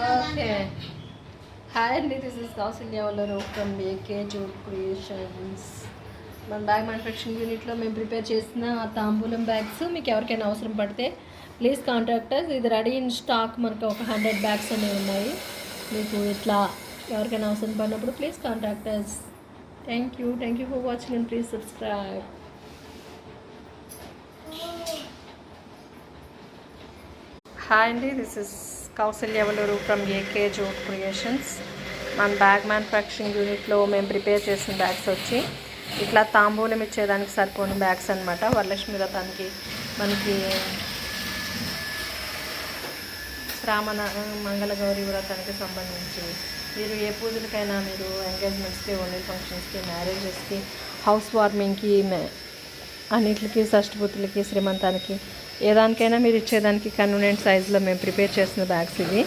Okay. Hi అండి, this is Kausalya Vallaru from AK Jute Creations. మన bag manufacturing యూనిట్లో మేము ప్రిపేర్ చేసిన తాంబూలం బ్యాగ్స్ మీకు ఎవరికైనా అవసరం పడితే ప్లీజ్ కాంటాక్ట్ అస్. ఇది రెడీ ఇన్ స్టాక్ మనకు ఒక 100 బ్యాగ్స్ అనేవి ఉన్నాయి. మీకు ఇట్లా ఎవరికైనా అవసరం పడినప్పుడు please contact us. Thank you for watching and please subscribe. Hi అండి, this is Kausalya Vallaru from AK Jute Creations. మన బ్యాగ్ మ్యానుఫ్యాక్చరింగ్ యూనిట్లో మేము ప్రిపేర్ చేసిన బ్యాగ్స్ వచ్చి ఇట్లా తాంబూలం ఇచ్చేదానికి సరిపోని బ్యాగ్స్ అనమాట. వరలక్ష్మి వ్రతానికి, మనకి శ్రావణ మంగళగౌరి వ్రతానికి సంబంధించి మీరు ఏ పూజలకైనా, మీరు ఎంగేజ్మెంట్స్కి, ఓన్లీ ఫంక్షన్స్కి, మ్యారేజెస్కి, హౌస్ వార్మింగ్కి, అన్నిటికి, షష్ఠపూర్తులకి, శ్రీమంతానికి, ఏ దానికైనా మీరు ఇచ్చేదానికి కన్వీనియంట్ సైజులో మేము ప్రిపేర్ చేసిన బ్యాగ్స్ ఇవి.